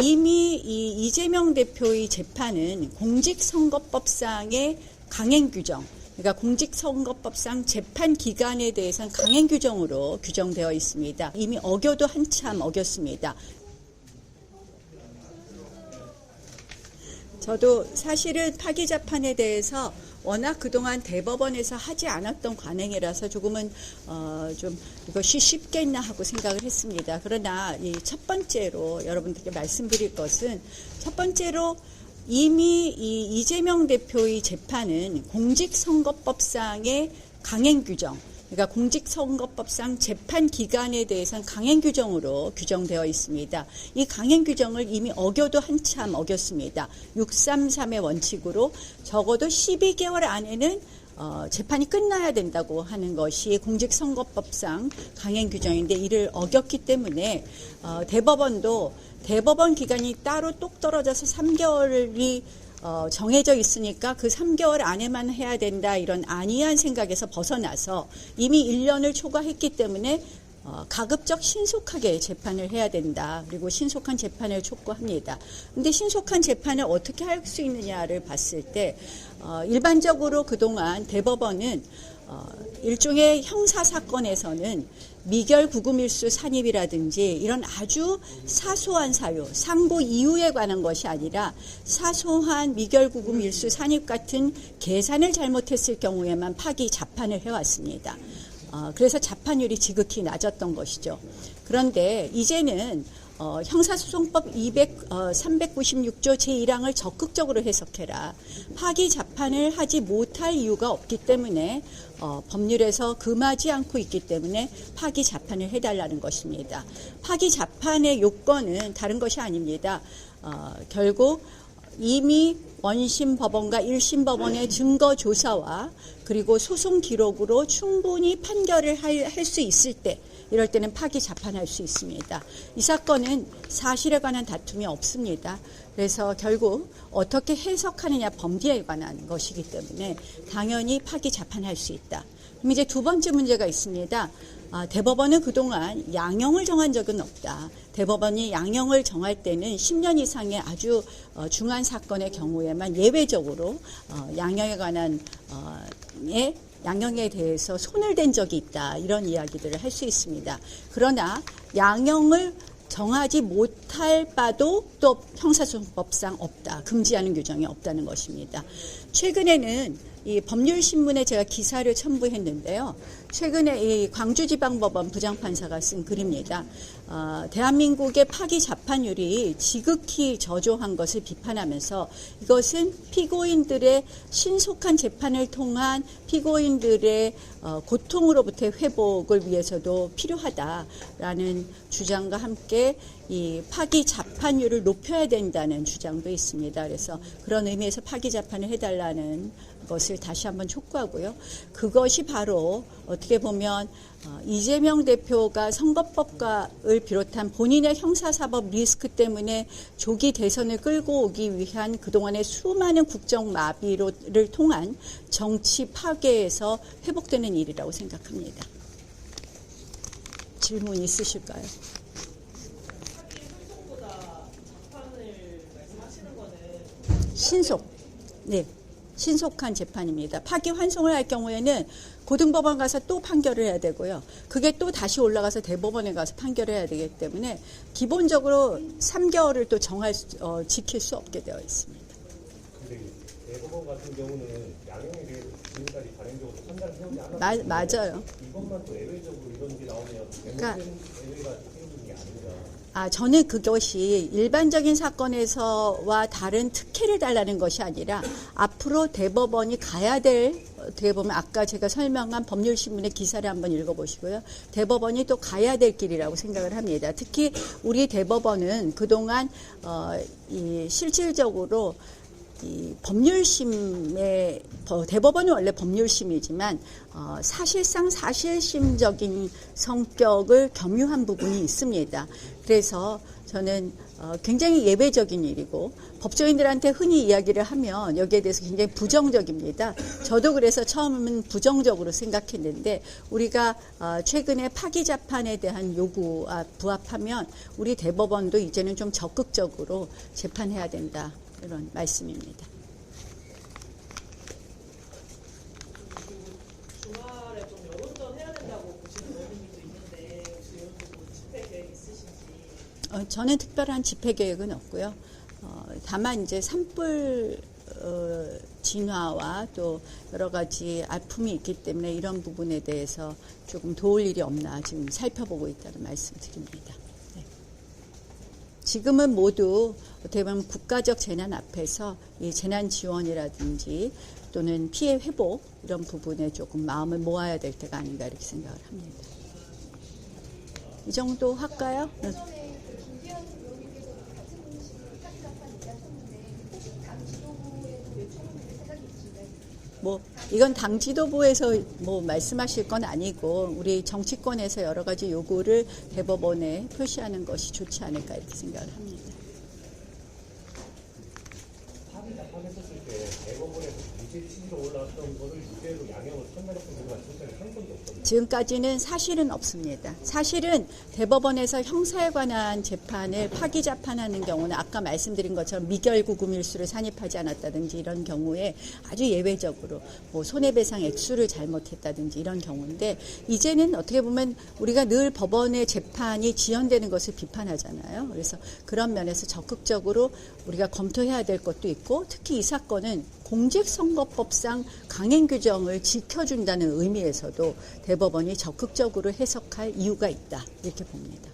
이미 이 이재명 대표의 재판은 공직선거법상의 강행 규정, 그러니까 공직선거법상 재판 기간에 대해서는 강행 규정으로 규정되어 있습니다. 이미 어겨도 한참 어겼습니다. 저도 사실은 파기 재판에 대해서 워낙 그동안 대법원에서 하지 않았던 관행이라서 조금은 좀 이것이 쉽겠나 하고 생각을 했습니다. 그러나 이 첫 번째로 여러분들께 말씀드릴 것은 첫 번째로 이미 이 이재명 대표의 재판은 공직선거법상의 강행 규정, 그러니까 공직선거법상 재판 기간에 대해서는 강행 규정으로 규정되어 있습니다. 이 강행 규정을 이미 어겨도 한참 어겼습니다. 633의 원칙으로 적어도 12개월 안에는 재판이 끝나야 된다고 하는 것이 공직선거법상 강행 규정인데 이를 어겼기 때문에 대법원도 대법원 기간이 따로 똑 떨어져서 3개월이 정해져 있으니까 그 3개월 안에만 해야 된다 이런 안이한 생각에서 벗어나서 이미 1년을 초과했기 때문에 가급적 신속하게 재판을 해야 된다. 그리고 신속한 재판을 촉구합니다. 그런데 신속한 재판을 어떻게 할 수 있느냐를 봤을 때 일반적으로 그동안 대법원은 일종의 형사사건에서는 미결구금일수 산입이라든지 이런 아주 사소한 사유, 상고 이유에 관한 것이 아니라 사소한 미결구금일수 산입 같은 계산을 잘못했을 경우에만 파기 자판을 해왔습니다. 그래서 자판율이 지극히 낮았던 것이죠. 그런데 이제는 형사소송법 396조 제1항을 적극적으로 해석해라. 파기 자판을 하지 못할 이유가 없기 때문에 법률에서 금하지 않고 있기 때문에 파기 자판을 해달라는 것입니다. 파기 자판의 요건은 다른 것이 아닙니다. 결국 이미 원심 법원과 1심 법원의 증거 조사와 그리고 소송 기록으로 충분히 판결을 할 수 있을 때 이럴 때는 파기 자판할 수 있습니다. 이 사건은 사실에 관한 다툼이 없습니다. 그래서 결국 어떻게 해석하느냐 범죄에 관한 것이기 때문에 당연히 파기 자판할 수 있다. 그럼 이제 두 번째 문제가 있습니다. 대법원은 그동안 양형을 정한 적은 없다. 대법원이 양형을 정할 때는 10년 이상의 아주 중한 사건의 경우에만 예외적으로 양형에 관한 양형에 대해서 손을 댄 적이 있다. 이런 이야기들을 할 수 있습니다. 그러나 양형을 정하지 못할 바도 또 형사소송법상 없다. 금지하는 규정이 없다는 것입니다. 최근에는 이 법률신문에 제가 기사를 첨부했는데요. 최근에 이 광주지방법원 부장판사가 쓴 글입니다. 대한민국의 파기 자판율이 지극히 저조한 것을 비판하면서 이것은 피고인들의 신속한 재판을 통한 피고인들의 고통으로부터의 회복을 위해서도 필요하다라는 주장과 함께 이 파기 자판율을 높여야 된다는 주장도 있습니다. 그래서 그런 의미에서 파기 자판을 해달라는 것을 다시 한번 촉구하고요. 그것이 바로 어떻게 보면 이재명 대표가 선거법을 비롯한 본인의 형사사법 리스크 때문에 조기 대선을 끌고 오기 위한 그동안의 수많은 국정 마비를 통한 정치 파괴에서 회복되는 일이라고 생각합니다. 질문 있으실까요? 신속. 네. 신속한 재판입니다. 파기 환송을 할 경우에는 고등법원 가서 또 판결을 해야 되고요. 그게 또 다시 올라가서 대법원에 가서 판결을 해야 되기 때문에 기본적으로 3개월을 또 지킬 수 없게 되어 있습니다. 근데 대법원 같은 경우는 양형에 대해서 지금까지 관행적으로 판단을 세우지 않았는데 맞아요. 이것만 또 예외적으로 이런 게 나오면 잘못된 예외가 생기는 게 아닌가. 저는 그것이 일반적인 사건에서와 다른 특혜를 달라는 것이 아니라 앞으로 대법원이 가야 될, 어떻게 보면 아까 제가 설명한 법률신문의 기사를 한번 읽어보시고요. 대법원이 또 가야 될 길이라고 생각을 합니다. 특히 우리 대법원은 그동안 실질적으로 이 법률심의 대법원은 원래 법률심이지만 사실상 사실심적인 성격을 겸유한 부분이 있습니다. 그래서 저는 굉장히 예외적인 일이고 법조인들한테 흔히 이야기를 하면 여기에 대해서 굉장히 부정적입니다. 저도 그래서 처음은 부정적으로 생각했는데 우리가 최근에 파기 재판에 대한 요구와 부합하면 우리 대법원도 이제는 좀 적극적으로 재판해야 된다, 이런 말씀입니다. 주말에 좀 여론전 해야 된다고 보시는 의원님도 있는데 혹시 여론전 집회 계획 있으신지? 저는 특별한 집회 계획은 없고요. 다만 이제 산불 진화와 또 여러 가지 아픔이 있기 때문에 이런 부분에 대해서 조금 도울 일이 없나 지금 살펴보고 있다는 말씀드립니다. 네. 지금은 모두 어떻게 보면 국가적 재난 앞에서 이 재난 지원이라든지 또는 피해 회복 이런 부분에 조금 마음을 모아야 될 때가 아닌가 이렇게 생각을 합니다. 이 정도 할까요? 네. 이건 당 지도부에서 말씀하실 건 아니고 우리 정치권에서 여러 가지 요구를 대법원에 표시하는 것이 좋지 않을까 이렇게 생각을 합니다. 파기 재판했었을 때 대법원에서 무죄 취지로 올라왔던 거를 유죄로 양형을 선고했던 경우가 실제로 한 건도 없거든요. 지금까지는 사실은 없습니다. 사실은 대법원에서 형사에 관한 재판을 파기 재판하는 경우는 아까 말씀드린 것처럼 미결구금일수를 산입하지 않았다든지 이런 경우에 아주 예외적으로 손해배상 액수를 잘못했다든지 이런 경우인데 이제는 어떻게 보면 우리가 늘 법원의 재판이 지연되는 것을 비판하잖아요. 그래서 그런 면에서 적극적으로 우리가 검토해야 될 것도 있고 특히 이 사건은 공직선거법상 강행 규정을 지켜준다는 의미에서도 대법원이 적극적으로 해석할 이유가 있다 이렇게 봅니다.